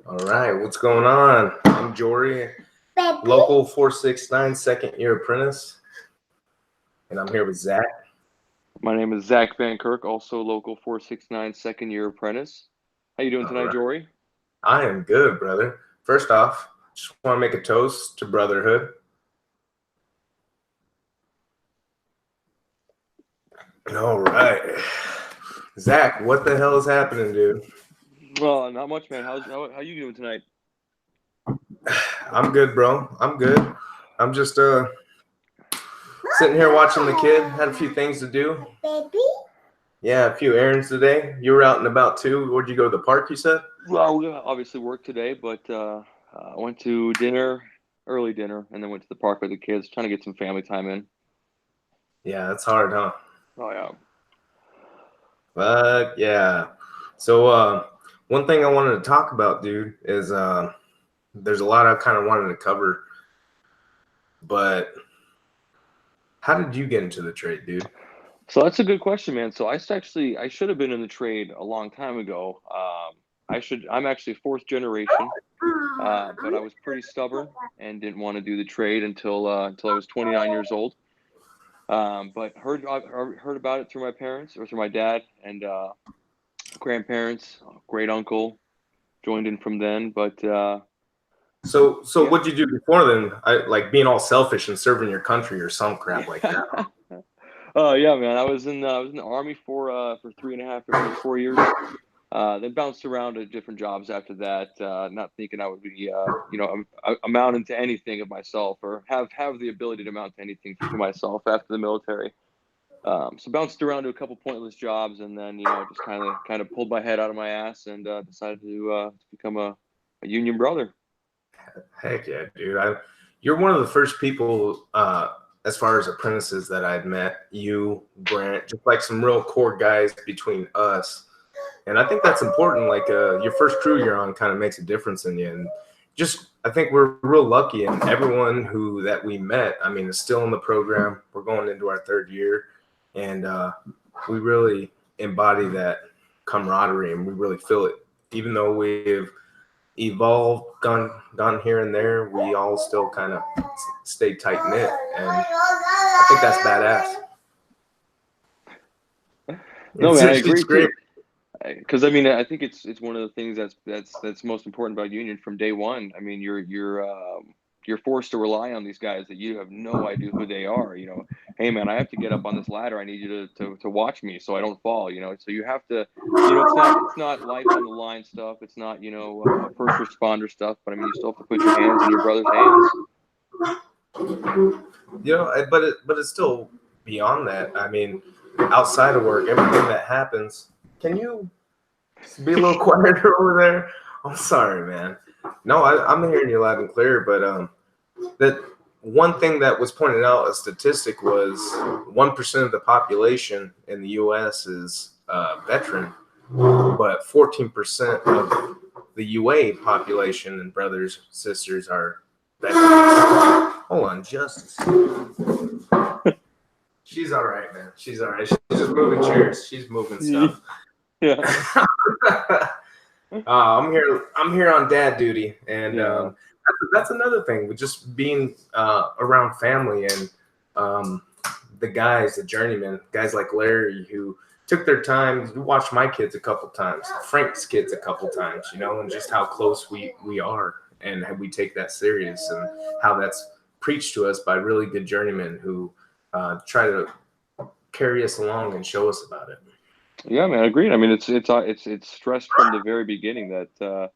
All right, what's going on? I'm Jory, local 469 second year apprentice, and I'm here with Zach. My name is Zach Van Kirk, also local 469 second year apprentice. How you doing tonight, Jory? I am good, brother. First off, just want to make a toast to brotherhood. All right. Zach, what the hell is happening, dude? Well, not much, man. How you doing tonight? I'm good, bro. I'm good. I'm just sitting here watching the kid. Had a few things to do. Baby? Yeah, a few errands today. You were out and about too. Where'd you go to the park, you said? Well, we obviously worked today, but I went to early dinner, and then went to the park with the kids, trying to get some family time in. Yeah, that's hard, huh? Oh, yeah. But yeah. So one thing I wanted to talk about, dude, is there's a lot I kind of wanted to cover. But how did you get into the trade, dude? So that's a good question, man. So I should have been in the trade a long time ago. I'm actually fourth generation, but I was pretty stubborn and didn't want to do the trade until I was 29 years old. But heard about it through my parents or through my dad and grandparents, great uncle, joined in from then. But So yeah. what'd you do before then? Like being all selfish and serving your country or some crap like that. Yeah, man. I was in the Army for 3.5 or 4 years. Then bounced around to different jobs after that, not thinking I would be, amounting to anything of myself or have the ability to amount to anything to myself after the military. So bounced around to a couple pointless jobs, and then just kind of pulled my head out of my ass and decided to become a union brother. Heck yeah, dude. You're one of the first people, as far as apprentices that I'd met. You, Grant, just like some real core guys between us. And I think that's important. Like your first crew you're on kind of makes a difference in you. And just, I think we're real lucky. And everyone that we met, I mean, is still in the program. We're going into our third year. And we really embody that camaraderie, and we really feel it. Even though we've evolved, gone here and there, we all still kind of stay tight knit, and I think that's badass. No, man, I agree too. Because I mean, I think it's one of the things that's most important about union from day one. I mean, you're forced to rely on these guys that you have no idea who they are. Hey man, I have to get up on this ladder. I need you to watch me so I don't fall. So you have to. It's not life on the line stuff. It's not first responder stuff. But I mean, you still have to put your hands in your brother's hands. But it's still beyond that. I mean, outside of work, everything that happens. Can you be a little quieter over there? I'm sorry, man. No, I'm hearing you loud and clear, but that one thing that was pointed out, a statistic was 1% of the population in the U.S. is veteran, but 14% of the UA population and brothers, sisters are veterans. Hold on, just she's all right, man. She's all right. She's just moving chairs. She's moving stuff. Yeah. I'm here on dad duty, and that's another thing with just being around family and the guys, the journeymen, guys like Larry who took their time. You watched my kids a couple times, Frank's kids a couple times, and just how close we are, and how we take that serious, and how that's preached to us by really good journeymen who try to carry us along and show us about it. Yeah, man, agreed. I mean, it's stressed from the very beginning that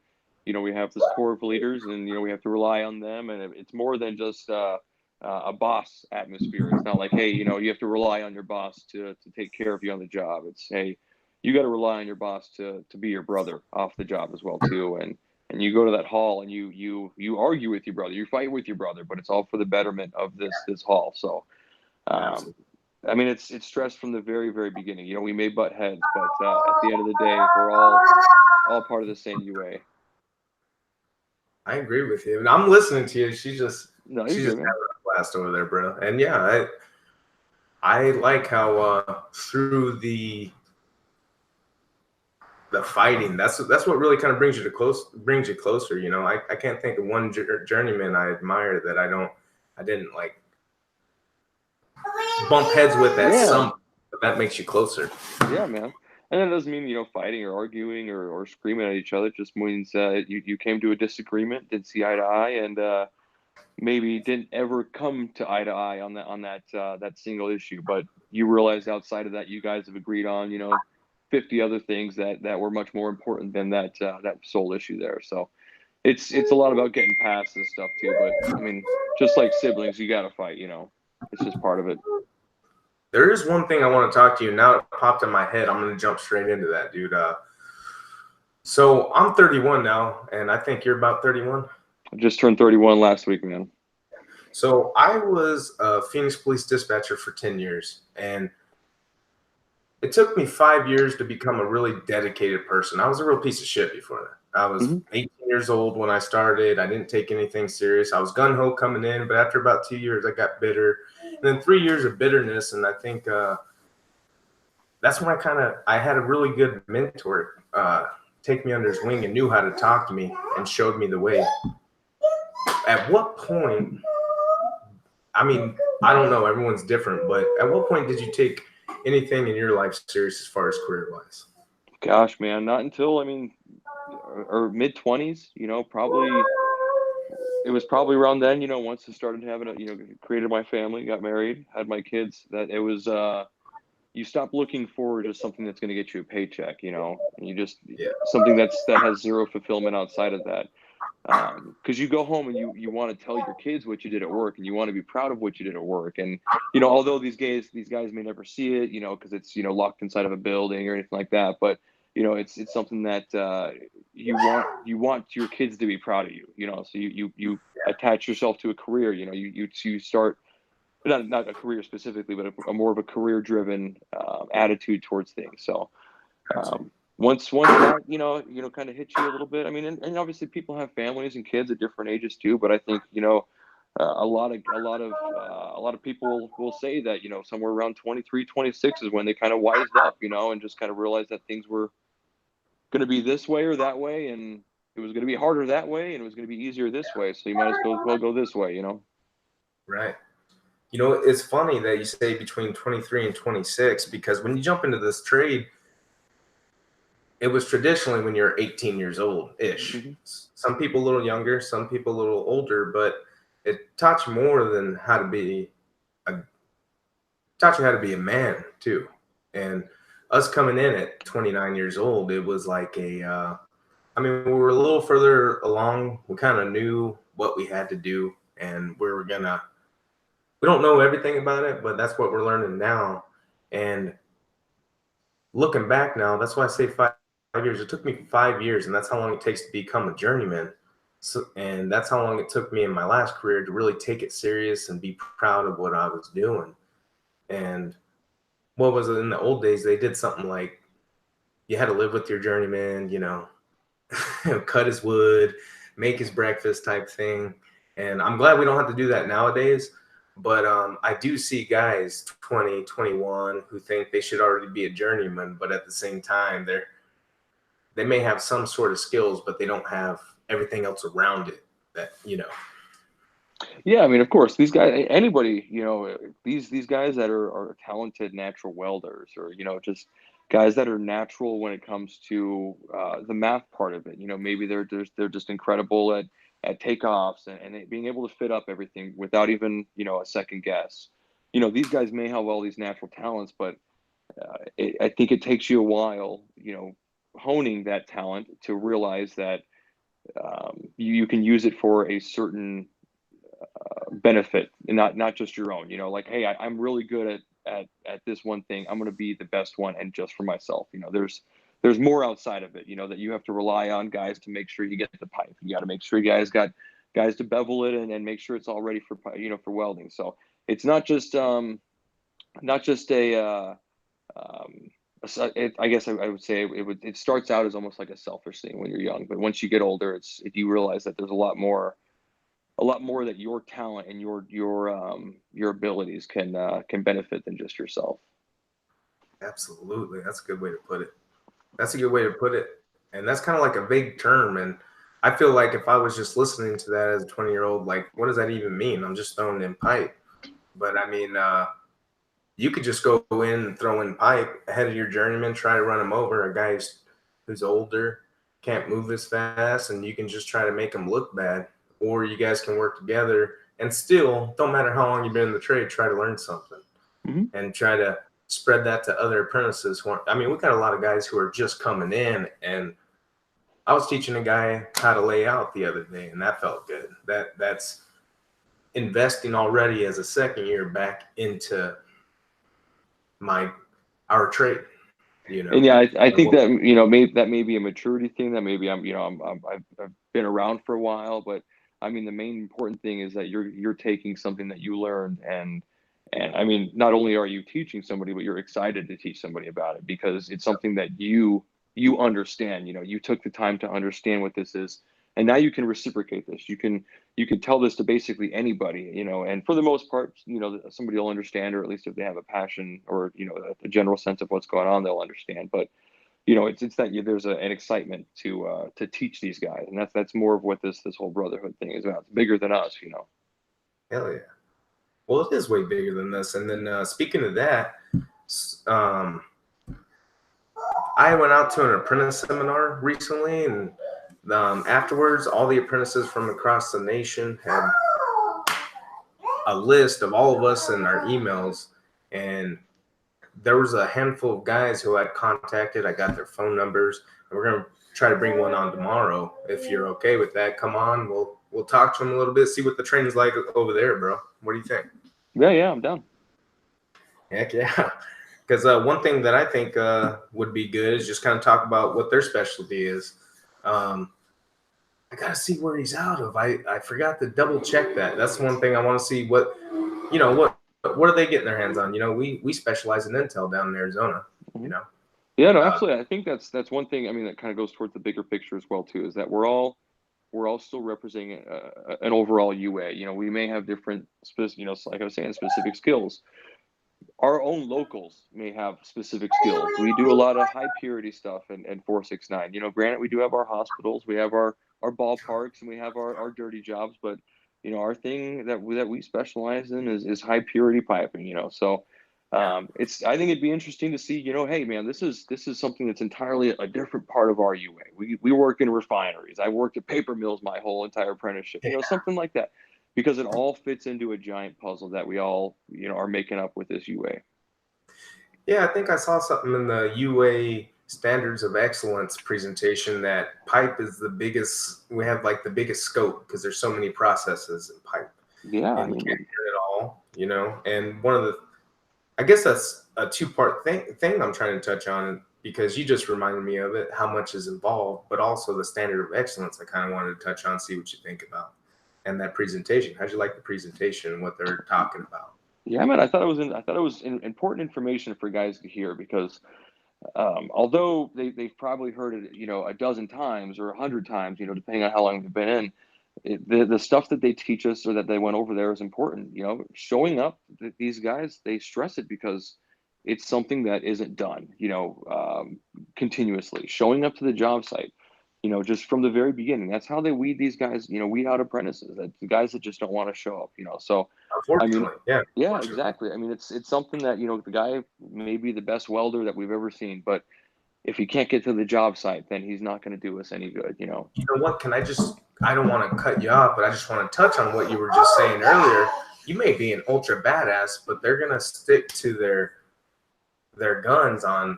we have this core of leaders, and we have to rely on them, and it's more than just a boss atmosphere. It's not like, hey, you have to rely on your boss to take care of you on the job. It's, hey, you got to rely on your boss to be your brother off the job as well too, and you go to that hall and you argue with your brother, you fight with your brother, but it's all for the betterment of this hall. So. I mean, it's stressed from the very, very beginning. We may butt heads, but at the end of the day, we're all part of the same UA. I agree with you, and I'm listening to you. She's just having a blast over there, bro. And yeah, I like how through the the fighting. That's what really kind of brings you closer. You know, I can't think of one journeyman I admire that I didn't like bump heads with at Yeah, some. But that makes you closer. yeah, man. And that doesn't mean, fighting or arguing or screaming at each other. It just means you came to a disagreement, didn't see eye to eye, and maybe didn't ever come to eye on that single issue. But you realize outside of that, you guys have agreed on 50 other things that were much more important than that sole issue there. So it's a lot about getting past this stuff too. But I mean, just like siblings, you got to fight. It's just part of it. There is one thing I want to talk to you. Now it popped in my head. I'm going to jump straight into that, dude. So I'm 31 now, and I think you're about 31. I just turned 31 last week, man. So I was a Phoenix police dispatcher for 10 years, and it took me 5 years to become a really dedicated person. I was a real piece of shit before that. I was 18 years old when I started. I didn't take anything serious. I was gung-ho coming in, but after about 2 years, I got bitter. And then 3 years of bitterness, and I think that's when I had a really good mentor take me under his wing and knew how to talk to me and showed me the way. At what point, I mean, I don't know, everyone's different, but at what point did you take anything in your life serious as far as career-wise? Gosh, man, not until or mid-20s. Probably it was probably around then. Once I started having created my family, got married, had my kids. That it was you stop looking forward to something that's going to get you a paycheck. And you just something that has zero fulfillment outside of that. Because you go home and you want to tell your kids what you did at work, and you want to be proud of what you did at work. And although these guys may never see it, because it's locked inside of a building or anything like that, but it's something that you want your kids to be proud of you. So you attach yourself to a career. You start not a career specifically, but a more of a career driven attitude towards things. So. Once that kind of hits you a little bit. I mean, and obviously people have families and kids at different ages too. But I think a lot of people will say that somewhere around 23, 26 is when they kind of wised up, and just kind of realized that things were going to be this way or that way, and it was going to be harder that way, and it was going to be easier this way. So you might as well go this way, Right. It's funny that you say between 23 and 26 because when you jump into this trade, it was traditionally when you're 18 years old-ish. Mm-hmm. Some people a little younger, some people a little older, but it taught you more than how to be a man too. And us coming in at 29 years old, it was like we were a little further along. We kind of knew what we had to do, and we don't know everything about it, but that's what we're learning now. And looking back now, that's why I say 5 years. It took me 5 years, and that's how long it takes to become a journeyman. So, and that's how long it took me in my last career to really take it serious and be proud of what I was doing. And what was it in the old days? They did something like you had to live with your journeyman, cut his wood, make his breakfast type thing. And I'm glad we don't have to do that nowadays. But I do see guys 20, 21 who think they should already be a journeyman, but at the same time, they may have some sort of skills, but they don't have everything else around it that. Yeah, I mean, of course, these guys, anybody, these guys that are talented natural welders, or just guys that are natural when it comes to the math part of it. Maybe they're just incredible at takeoffs and being able to fit up everything without even a second guess. These guys may have all these natural talents, but I think it takes you a while, honing that talent to realize that you can use it for a certain benefit and not just your own. Like, hey, I'm really good at this one thing. I'm going to be the best one, and just for myself. There's more outside of it. That you have to rely on guys to make sure you get the pipe. You got to make sure you guys got guys to bevel it and make sure it's all ready for for welding. So it's not just a I guess I would say it starts out as almost like a selfish thing when you're young, but once you get older, you realize that there's a lot more that your talent and your abilities can benefit than just yourself. Absolutely, that's a good way to put it. That's a good way to put it. And that's kind of like a vague term. And I feel like if I was just listening to that as a 20-year-old, like, what does that even mean? I'm just throwing in pipe. But I mean, you could just go in and throw in pipe ahead of your journeyman, try to run him over. A guy who's older, can't move as fast, and you can just try to make him look bad. Or you guys can work together and still, don't matter how long you've been in the trade, try to learn something and try to spread that to other apprentices. I mean, we got a lot of guys who are just coming in, and I was teaching a guy how to lay out the other day, and that felt good. That's investing already as a second year back into our trade. And yeah, I And think that that may be a maturity thing. That maybe I've been around for a while, but I mean the main important thing is that you're taking something that you learned, and I mean not only are you teaching somebody, but you're excited to teach somebody about it because it's something that you understand. You took the time to understand what this is, and now you can reciprocate this. You can tell this to basically anybody, and for the most part, somebody will understand, or at least if they have a passion or, a general sense of what's going on, they'll understand. But, it's that there's an excitement to teach these guys. And that's more of what this whole brotherhood thing is about. It's bigger than us. Hell yeah. Well, it is way bigger than this. And then speaking of that, I went out to an apprentice seminar recently, and afterwards, all the apprentices from across the nation had a list of all of us in our emails, and there was a handful of guys who I'd contacted. I got their phone numbers, and we're gonna try to bring one on tomorrow. If you're okay with that, come on. We'll talk to them a little bit, see what the training's like over there, bro. What do you think? Yeah, I'm down. Heck yeah. Because one thing that I think would be good is just kind of talk about what their specialty is. I gotta see where he's out of. I forgot to double check that. That's one thing I want to see. What are they getting their hands on? We specialize in intel down in Arizona. You know. Yeah, no, absolutely. I think that's one thing. I mean, that kind of goes towards the bigger picture as well too. Is that we're all still representing an overall UA. We may have different, like I was saying, specific skills. Our own locals may have specific skills. We do a lot of high purity stuff and 469. Granted, we do have our hospitals, we have our ballparks, and we have our dirty jobs, but our thing that we specialize in is high purity piping. So I think it'd be interesting to see. Hey man, this is something that's entirely a different part of our UA. We work in refineries. I worked at paper mills my whole entire apprenticeship. Something like that, because it all fits into a giant puzzle that we all are making up with this UA. Yeah, I think I saw something in the UA Standards of Excellence presentation that pipe is the biggest. We have like the biggest scope because there's so many processes in pipe. Yeah, And you can't get it all. And I guess that's a two-part thing I'm trying to touch on, because you just reminded me of it, how much is involved, but also the standard of excellence I kind of wanted to touch on, see what you think about. And that presentation, how'd you like the presentation and what they're talking about? Yeah, man, I thought it was important information for guys to hear because although they've probably heard it, a dozen times or 100 times, depending on how long they've been in, the stuff that they teach us or that they went over there is important. Showing up, these guys, they stress it because it's something that isn't done, continuously. Showing up to the job site, just from the very beginning. That's how they weed these guys, weed out apprentices, that the guys that just don't want to show up. So, I mean, Unfortunately, yeah. yeah, exactly. I mean, it's something that the guy may be the best welder that we've ever seen, but if he can't get to the job site, then he's not going to do us any good. You know what? I don't want to cut you off, but I just want to touch on what you were just saying earlier. You may be an ultra badass, but they're going to stick to their guns on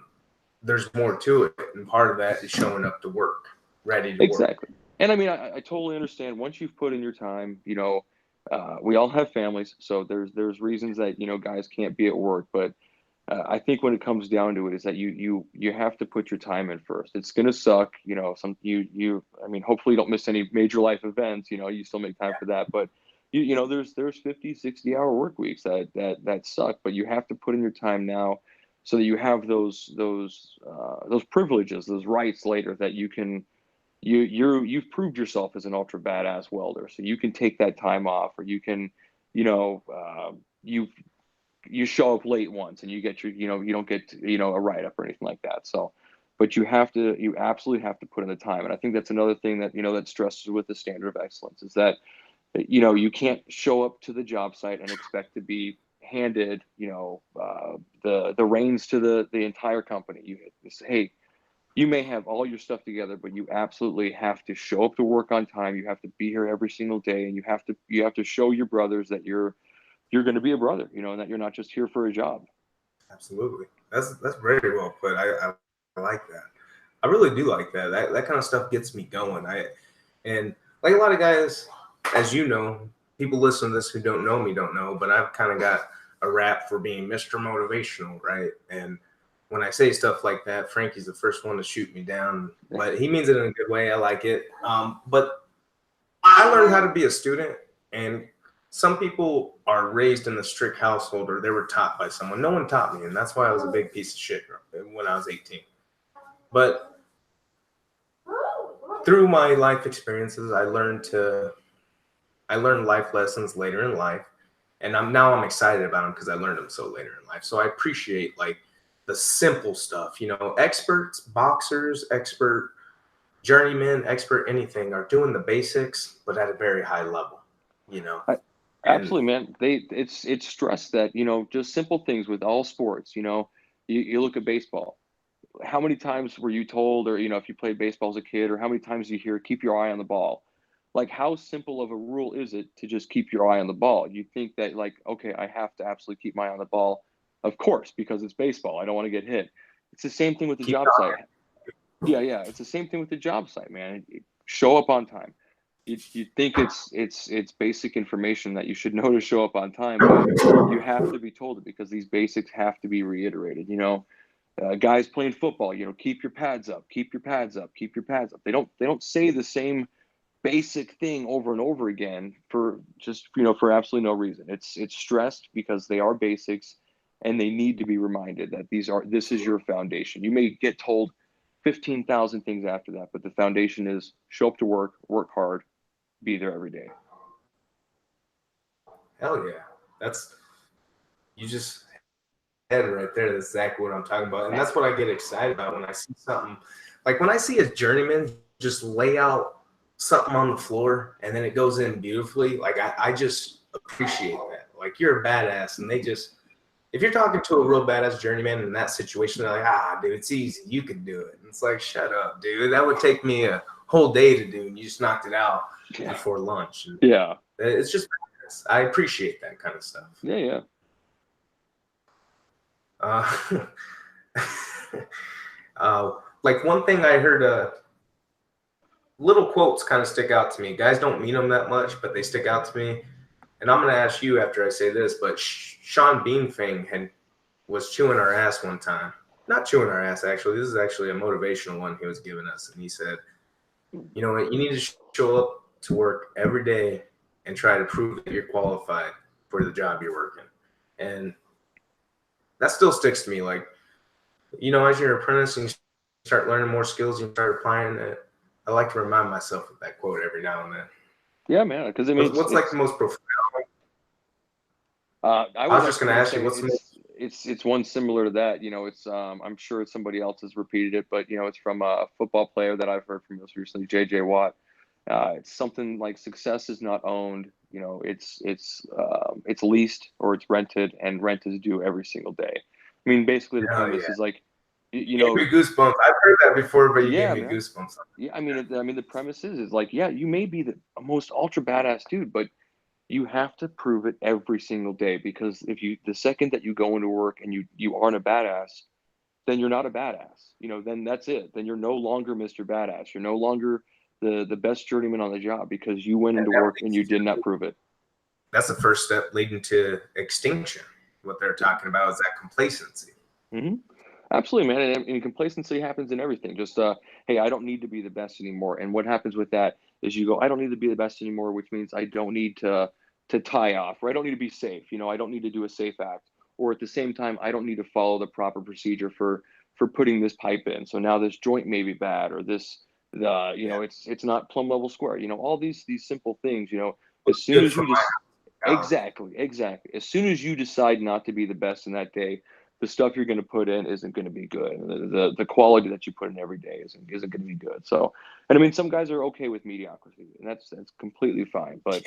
there's more to it. And part of that is showing up to work, ready to work. Exactly. And I mean, I totally understand once you've put in your time, we all have families. So there's reasons that, guys can't be at work, but I think when it comes down to it is that you have to put your time in first. It's going to suck, I mean, hopefully you don't miss any major life events, you still make time for that, but there's 50, 60 hour work weeks that suck, but you have to put in your time now so that you have those privileges, those rights later that you can, you've proved yourself as an ultra badass welder. So you can take that time off, or you can, you show up late once and you get you don't get, a write up or anything like that. So, but you absolutely have to put in the time. And I think that's another thing that, that stresses with the standard of excellence is that, you can't show up to the job site and expect to be handed, the reins to the entire company. You say, hey, you may have all your stuff together, but you absolutely have to show up to work on time. You have to be here every single day, and you have to show your brothers that you're going to be a brother, and that you're not just here for a job. Absolutely. That's very well put. I like that. I really do like that. That kind of stuff gets me going. And like a lot of guys, as you know, people listen to this who don't know, but I've kind of got a rap for being Mr. Motivational, right? And when I say stuff like that, Frankie's the first one to shoot me down, but he means it in a good way. I like it. But I learned how to be a student, and some people are raised in a strict household or they were taught by someone. No one taught me, and that's why I was a big piece of shit when I was 18. But through my life experiences, I learned life lessons later in life, and I'm excited about them because I learned them so later in life. So I appreciate like the simple stuff. Experts, boxers, expert journeymen, expert anything are doing the basics, but at a very high level. Absolutely, man. It's stressed that, just simple things with all sports. You look at baseball. How many times were you told, or if you played baseball as a kid, or how many times do you hear keep your eye on the ball? Like, how simple of a rule is it to just keep your eye on the ball? You think that, like, okay, I have to absolutely keep my eye on the ball, of course, because it's baseball. I don't want to get hit. It's the same thing with the job site. Yeah. It's the same thing with the job site, man. Show up on time. You think it's basic information that you should know to show up on time, but you have to be told it because these basics have to be reiterated. Guys playing football, keep your pads up, keep your pads up, keep your pads up. They don't say the same basic thing over and over again for just for absolutely no reason. It's stressed because they are basics, and they need to be reminded that this is your foundation. You may get told 15,000 things after that, but the foundation is show up to work hard, be there every day. Hell yeah. You just had it right there. That's exactly what I'm talking about. And that's what I get excited about when I see something. Like when I see a journeyman just lay out something on the floor and then it goes in beautifully, like I just appreciate that. Like you're a badass, and if you're talking to a real badass journeyman in that situation, they're like, dude, it's easy. You can do it. And it's like, shut up, dude. That would take me a whole day to do, and you just knocked it out before lunch. And yeah. It's just badass. I appreciate that kind of stuff. Yeah. Like one thing I heard, little quotes kind of stick out to me. Guys don't mean them that much, but they stick out to me. And I'm going to ask you after I say this, but Sean Beanfang was chewing our ass one time. Not chewing our ass, actually. This is actually a motivational one he was giving us. And he said, you know what? You need to show up to work every day and try to prove that you're qualified for the job you're working. And that still sticks to me. Like, as you're an apprentice and you start learning more skills, you start applying it. I like to remind myself of that quote every now and then. Yeah, man. Because what's like the most profound? I was just going to ask you, what's it's one similar to that. It's I'm sure somebody else has repeated it, but it's from a football player that I've heard from most recently, J.J. Watt. It's something like success is not owned. It's leased or it's rented, and rent is due every single day. I mean, basically the premise is like, you gave me goosebumps. I've heard that before, but you gave me goosebumps. Yeah, I mean, the premise is like, yeah, you may be the most ultra badass dude, but you have to prove it every single day, because the second that you go into work and you aren't a badass, then you're not a badass. Then that's it. Then you're no longer Mr. Badass. You're no longer the best journeyman on the job because you went into work and you did not prove it. That's the first step leading to extinction. What they're talking about is that complacency. Mm-hmm. Absolutely, man. And complacency happens in everything. Just, hey, I don't need to be the best anymore. And what happens with that is you go, I don't need to be the best anymore, which means I don't need to tie off, or I don't need to be safe. I don't need to do a safe act. Or at the same time, I don't need to follow the proper procedure for putting this pipe in. So now this joint may be bad, or it's not plumb level square. All these simple things. As soon as you just exactly. As soon as you decide not to be the best in that day, the stuff you're going to put in isn't going to be good. The quality that you put in every day isn't going to be good. So, and I mean, some guys are okay with mediocrity, and that's completely fine. But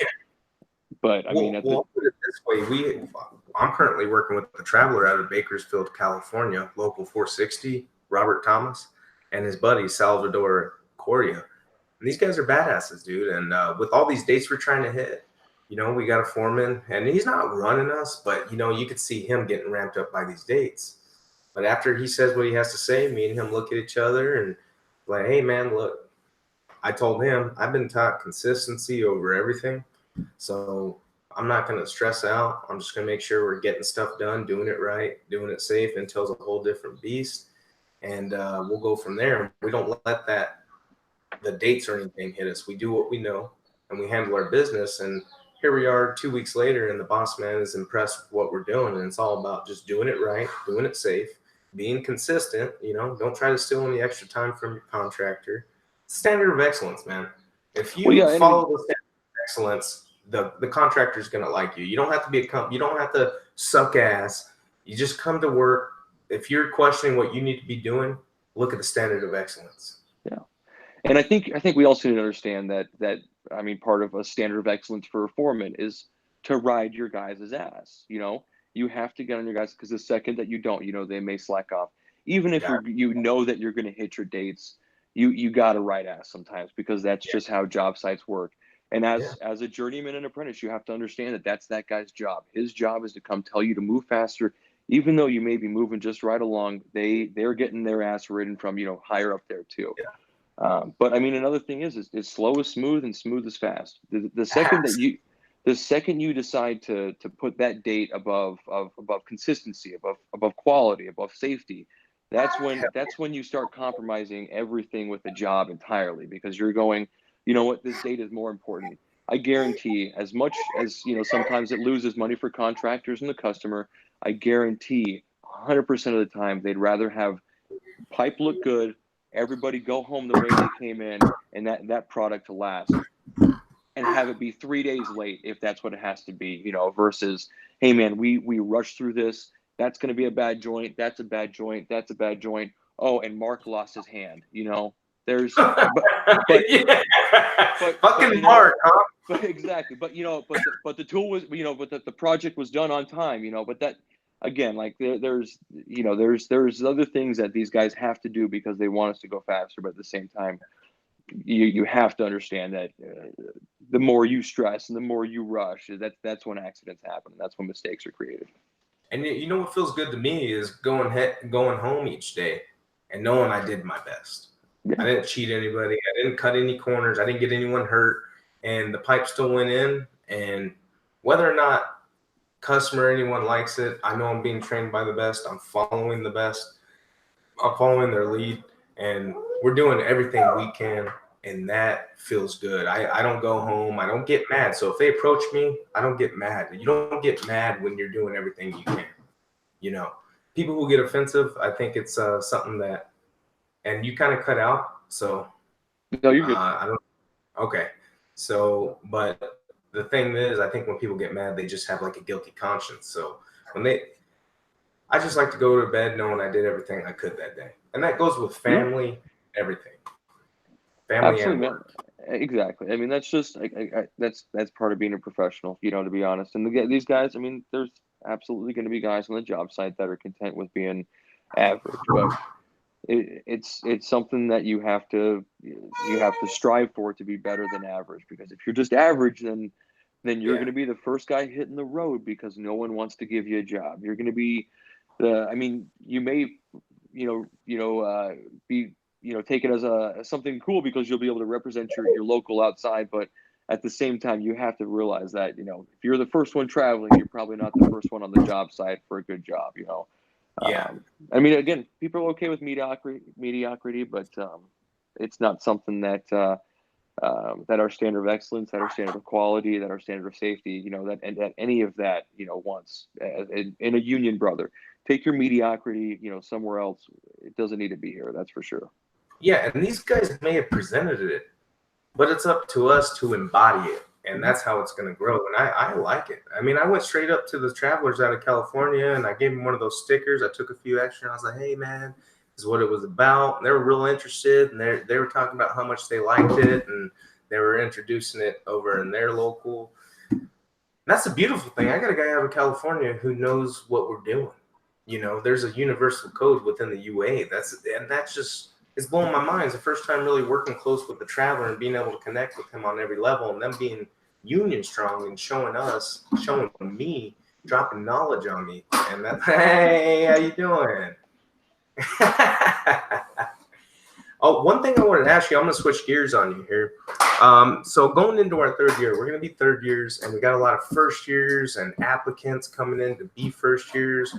I mean, We'll put it this way: I'm currently working with the Traveler out of Bakersfield, California, local 460, Robert Thomas, and his buddy Salvador Coria. And these guys are badasses, dude. And with all these dates we're trying to hit, we got a foreman, and he's not running us, but you could see him getting ramped up by these dates. But after he says what he has to say, me and him look at each other and like, hey man, look, I told him I've been taught consistency over everything. So I'm not going to stress out. I'm just going to make sure we're getting stuff done, doing it right, doing it safe. Intel's a whole different beast. And we'll go from there. We don't let the dates or anything hit us. We do what we know and we handle our business. And here we are 2 weeks later, and the boss man is impressed with what we're doing. And it's all about just doing it right, doing it safe, being consistent. Don't try to steal any extra time from your contractor. Standard of excellence, man. If you follow the standard of excellence, the contractor is going to like you. You don't have to you don't have to suck ass. You just come to work. If you're questioning what you need to be doing, look at the standard of excellence. Yeah. And I think we also need to understand that I mean, part of a standard of excellence for a foreman is to ride your guys' ass. You have to get on your guys, because the second that you don't, they may slack off. Even if you know that you're going to hit your dates, you got to ride ass sometimes, because that's just how job sites work. And as a journeyman and apprentice, you have to understand that that's that guy's job. His job is to come tell you to move faster, even though you may be moving just right along. They're getting their ass ridden from higher up there too. Yeah. But I mean, another thing is slow is smooth and smooth is fast. The second you decide to put that date above consistency, above quality, above safety, that's when you start compromising everything with the job entirely, because you're going, you know what, this date is more important. I guarantee, as much as sometimes it loses money for contractors and the customer, I guarantee 100% of the time they'd rather have pipe look good, everybody go home the way they came in, and that product to last, and have it be 3 days late if that's what it has to be, versus, hey man, we rushed through this. That's going to be a bad joint. That's a bad joint. That's a bad joint. Oh, and Mark lost his hand. There's, fucking Mark, huh? But exactly. But but the tool was, but the project was done on time. But that, again, like there's other things that these guys have to do because they want us to go faster. But at the same time, you have to understand that the more you stress and the more you rush, that's when accidents happen. That's when mistakes are created. And what feels good to me is going home each day and knowing I did my best. Yeah. I didn't cheat anybody. I didn't cut any corners. I didn't get anyone hurt. And the pipe still went in. And whether or not customer, anyone likes it, I know I'm being trained by the best. I'm following the best. I'm following their lead. And we're doing everything we can. And that feels good. I don't go home. I don't get mad. So if they approach me, I don't get mad. You don't get mad when you're doing everything you can. People who get offensive, I think it's something that, and you kind of cut out. So no, you're good. I don't. Okay. So, but the thing is, I think when people get mad, they just have like a guilty conscience. So I just like to go to bed knowing I did everything I could that day, and that goes with family, everything. Family. Absolutely, man. Exactly. I mean, that's just that's part of being a professional, to be honest. And these guys, I mean, there's absolutely going to be guys on the job site that are content with being average, but it's something that you have to strive for, to be better than average. Because if you're just average, then you're going to be the first guy hitting the road because no one wants to give you a job. You're going to be you may be take it as something cool because you'll be able to represent your local outside, but at the same time you have to realize that if you're the first one traveling, you're probably not the first one on the job site for a good job. I mean, again, people are okay with mediocrity, but it's not something that that our standard of excellence, that our standard of quality, that our standard of safety, that any of that wants in a union brother. Take your mediocrity somewhere else. It doesn't need to be here, that's for sure. Yeah, and these guys may have presented it, but it's up to us to embody it. and that's how it's going to grow. And I like it. I mean, I went straight up to the travelers out of California, and I gave them one of those stickers. I took a few extra, and I was like, hey, man, this is what it was about. And they were real interested, and they were talking about how much they liked it, and they were introducing it over in their local. And that's a beautiful thing. I got a guy out of California who knows what we're doing. You know, there's a universal code within the UA. That's just, it's blowing my mind. It's the first time really working close with the traveler and being able to connect with him on every level, and them being union strong and showing me, dropping knowledge on me. And that, hey, how you doing? Oh, one thing I wanted to ask you, I'm going to switch gears on you here. So going into our third year, we're going to be third years, and we got a lot of first years and applicants coming in to be first years.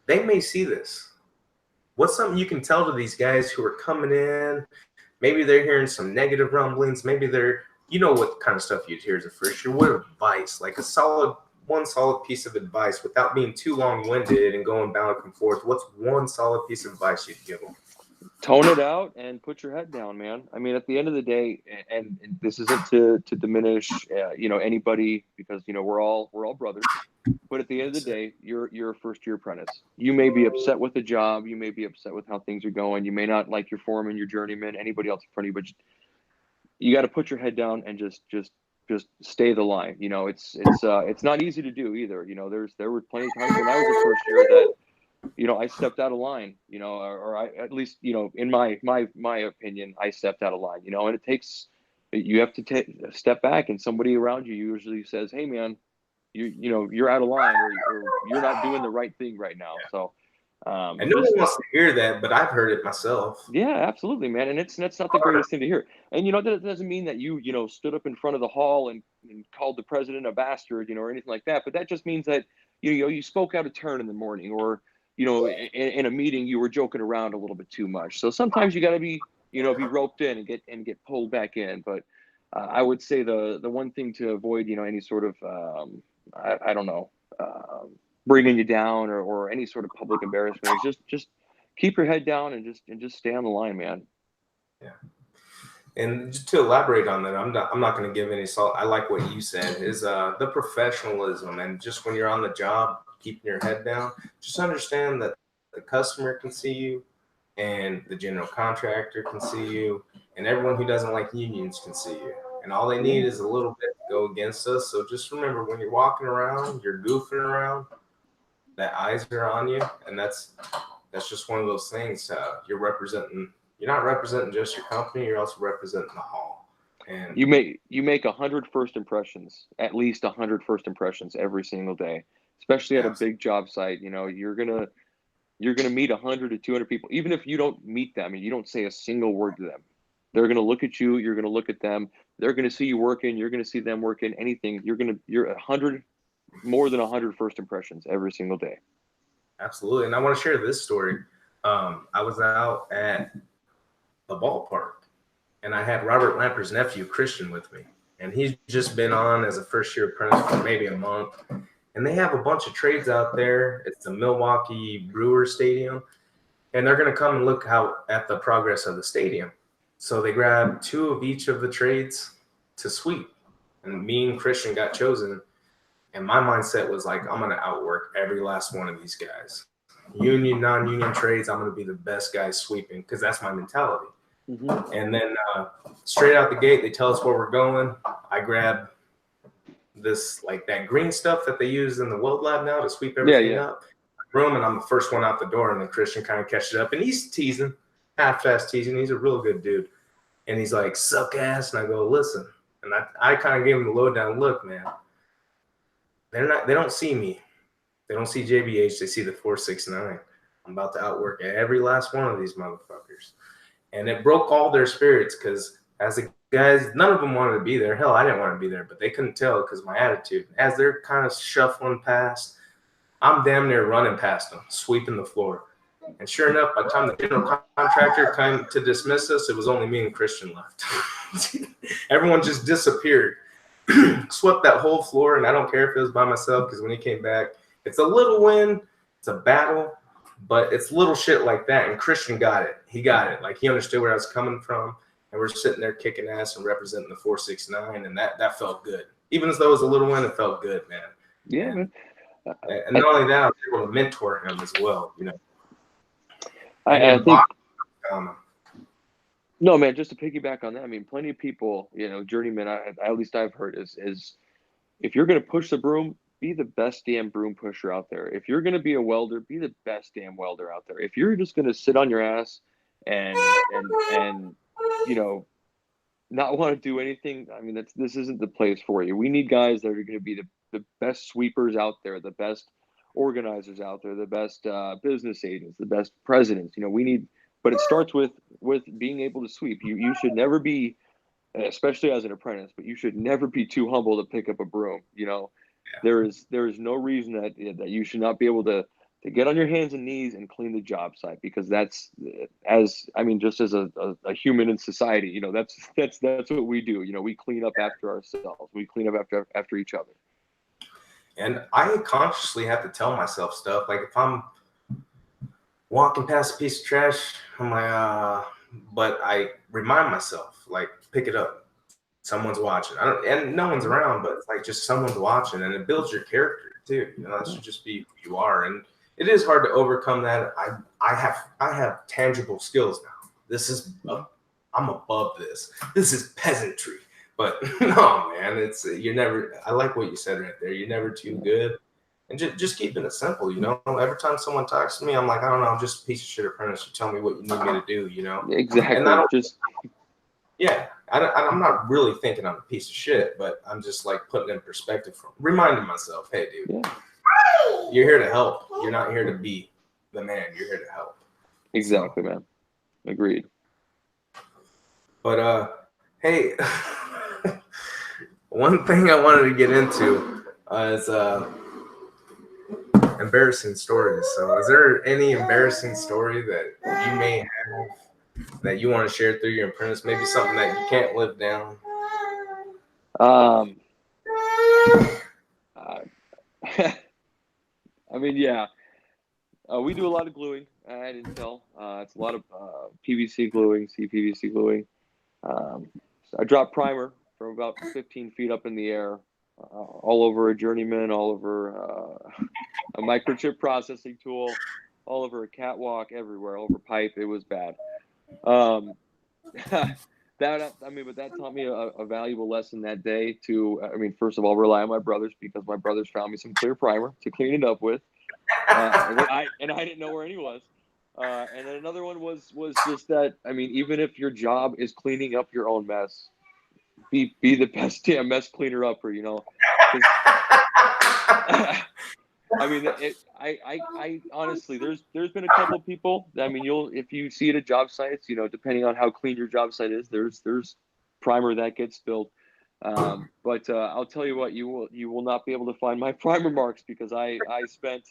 They may see this. What's something you can tell to these guys who are coming in? Maybe they're hearing some negative rumblings. Maybe they're, you know, what kind of stuff you'd hear as a first year. What advice, like one solid piece of advice without being too long-winded and going back and forth. What's one solid piece of advice you'd give them? Tone it out and put your head down, man. I mean, at the end of the day, and this isn't to diminish, anybody, because, we're all brothers. But at the end of the day, you're a first year apprentice. You may be upset with the job. You may be upset with how things are going. You may not like your foreman, your journeyman, anybody else in front of you. But you got to put your head down and just stay the line. It's not easy to do either. There were plenty of times when I was a first year that, I stepped out of line, or I, at least, in my opinion, I stepped out of line, and it takes, you have to take a step back, and somebody around you usually says, hey man, you're out of line, or you're not doing the right thing right now. Yeah. So, and no one wants to hear that, but I've heard it myself. Yeah, absolutely, man. And that's not the greatest thing to hear. And, that doesn't mean that you stood up in front of the hall and called the president a bastard, or anything like that. But that just means that, you spoke out of turn in the morning, or, in a meeting, you were joking around a little bit too much. So sometimes you got to be, be roped in and get pulled back in. But I would say the one thing to avoid, any sort of, I don't know, bringing you down or any sort of public embarrassment is just keep your head down and just stay on the line, man. Yeah. And just to elaborate on that, I'm not going to give any salt. I like what you said is the professionalism, and just when you're on the job, keeping your head down. Just understand that the customer can see you, and the general contractor can see you, and everyone who doesn't like unions can see you. And all they need is a little bit to go against us. So just remember, when you're walking around, you're goofing around, that eyes are on you, and that's just one of those things. You're not representing just your company, you're also representing the hall. And you make 100 first impressions, at least 100 first impressions every single day, especially at a big job site. You're gonna meet 100 to 200 people, even if you don't meet them and you don't say a single word to them. They're gonna look at you, you're gonna look at them, they're gonna see you working, you're gonna see them working. Anything, you're 100, more than 100 first impressions every single day. Absolutely. And I want to share this story. I was out at the ballpark, and I had Robert Lamper's nephew, Christian, with me. And he's just been on as a first-year apprentice for maybe a month. And they have a bunch of trades out there. It's the Milwaukee Brewers Stadium. And they're going to come and look at the progress of the stadium. So they grabbed 2 of each of the trades to sweep. And me and Christian got chosen. And my mindset was like, I'm going to outwork every last one of these guys. Union, non-union trades, I'm going to be the best guy sweeping, because that's my mentality. Mm-hmm. And then straight out the gate, they tell us where we're going. I grab this, like that green stuff that they use in the weld lab now to sweep everything up. Room, and I'm the first one out the door, and then Christian kind of catches up, and he's teasing, half-fast teasing. He's a real good dude. And he's like, suck ass. And I go, listen. And I kind of gave him the lowdown look, man. They don't see me. They don't see JBH. They see the 469. I'm about to outwork every last one of these motherfuckers. And it broke all their spirits, because as the guys, none of them wanted to be there. Hell, I didn't want to be there, but they couldn't tell because my attitude. As they're kind of shuffling past, I'm damn near running past them, sweeping the floor. And sure enough, by the time the general contractor came to dismiss us, it was only me and Christian left. Everyone just disappeared. Swept that whole floor, and I don't care if it was by myself, because when he came back, it's a little win, it's a battle, but it's little shit like that. And Christian got it. He got it. Like, he understood where I was coming from. and we're sitting there kicking ass and representing the 469, and that felt good. Even as though it was a little win, it felt good, man. Yeah, and, man. And not only that, I was able to mentor him as well. You know, I think. No, man. Just to piggyback on that, I mean, plenty of people, you know, journeymen. At least I've heard is if you're going to push the broom, be the best damn broom pusher out there. If you're going to be a welder, be the best damn welder out there. If you're just going to sit on your ass and you know, not want to do anything, I mean, this isn't the place for you. We need guys that are going to be the best sweepers out there, the best organizers out there, the best business agents, the best presidents. You know, we need, but it starts with being able to sweep. You should never be, especially as an apprentice, but you should never be too humble to pick up a broom. You know, there is no reason that you should not be able to get on your hands and knees and clean the job site, because that's, as I mean, just as a human in society, you know, that's what we do. You know, we clean up after ourselves. We clean up after each other. And I consciously have to tell myself stuff. Like if I'm walking past a piece of trash, I'm like, but I remind myself, like, pick it up. Someone's watching. And no one's around, but it's like just someone's watching, and it builds your character too. You know, that should just be who you are. And it is hard to overcome that. I have tangible skills now. This is I'm above this. This is peasantry. But no, man, you're never. I like what you said right there. You're never too good, and just keeping it simple. You know, every time someone talks to me, I'm like, I don't know, I'm just a piece of shit apprentice. You tell me what you need me to do. You know, exactly. And I'm not really thinking I'm a piece of shit, but I'm just like putting in perspective, reminding myself, hey, dude, you're here to help. You're not here to be the man. You're here to help. Exactly, man. Agreed. But hey, one thing I wanted to get into is embarrassing stories. So, is there any embarrassing story that you may have that you want to share through your apprentice? Maybe something that you can't live down. I mean, yeah. We do a lot of gluing at Intel. It's a lot of PVC gluing, CPVC gluing. So I dropped primer from about 15 feet up in the air, all over a journeyman, all over a microchip processing tool, all over a catwalk, everywhere, all over pipe. It was bad. But that taught me a valuable lesson that day to, I mean, first of all, rely on my brothers, because my brothers found me some clear primer to clean it up with. And I didn't know where any was. And then another one was just that, I mean, even if your job is cleaning up your own mess, be the best damn mess cleaner upper, you know. I mean, I honestly, there's been a couple of people. I mean, if you see it at job sites, you know, depending on how clean your job site is, there's primer that gets spilled. But I'll tell you what, you will not be able to find my primer marks, because I spent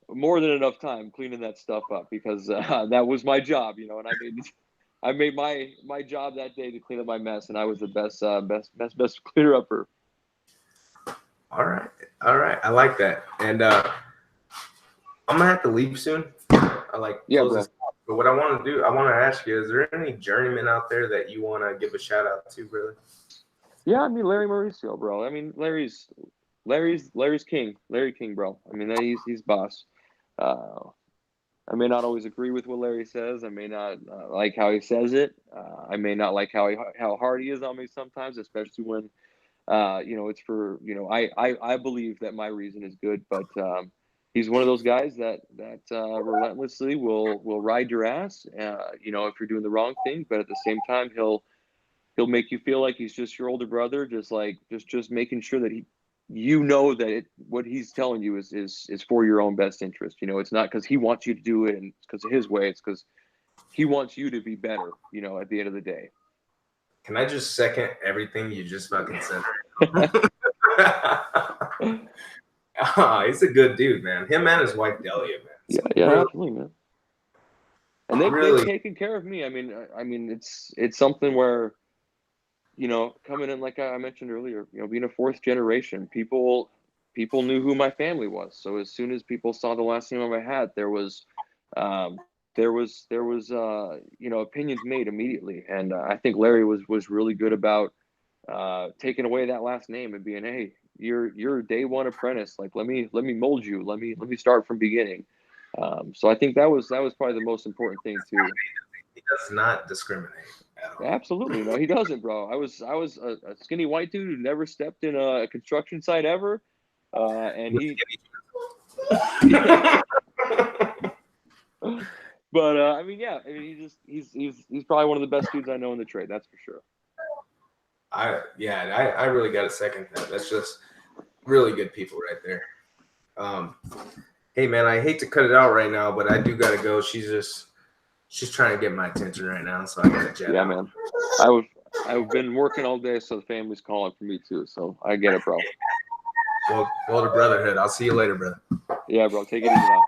more than enough time cleaning that stuff up, because that was my job, you know, and I made my job that day to clean up my mess, and I was the best cleaner upper. All right. I like that. And I'm gonna have to leave soon. This. But what I want to do, I want to ask you: is there any journeymen out there that you want to give a shout out to, brother? Yeah, I mean, Larry Mauricio, bro. I mean, Larry's king. Larry King, bro. I mean, he's boss. I may not always agree with what Larry says. I may not like how he says it. I may not like how hard he is on me sometimes, especially when you know, it's for, you know, I believe that my reason is good, but he's one of those guys that relentlessly will ride your ass, you know, if you're doing the wrong thing, but at the same time he'll make you feel like he's just your older brother, just making sure that you know that what he's telling you is for your own best interest. You know, it's not because he wants you to do it and it's because of his way. It's because he wants you to be better, you know, at the end of the day. Can I just second everything you just fucking said? He's a good dude, man. Him and his wife Delia, man. Yeah, absolutely, man. And they've taken care of me. I mean, it's something where, you know, coming in, like I mentioned earlier, you know, being a fourth generation, people knew who my family was. So as soon as people saw the last name on my hat, there was there was opinions made immediately, and I think Larry was really good about taking away that last name and being, hey, you're a day one apprentice. Like let me mold you. Let me start from beginning. So I think that was probably the most important thing too. He does not discriminate at all. Absolutely, no, he doesn't, bro. I was a skinny white dude who never stepped in a construction site ever, and he. But I mean, yeah, I mean, he's probably one of the best dudes I know in the trade. That's for sure. I really got to second that. That's just really good people right there. Hey man, I hate to cut it out right now, but I do gotta go. She's trying to get my attention right now, so I gotta jet out. Man. I've been working all day, so the family's calling for me too. So I get it, bro. Well, to brotherhood. I'll see you later, brother. Yeah, bro. Take it easy now.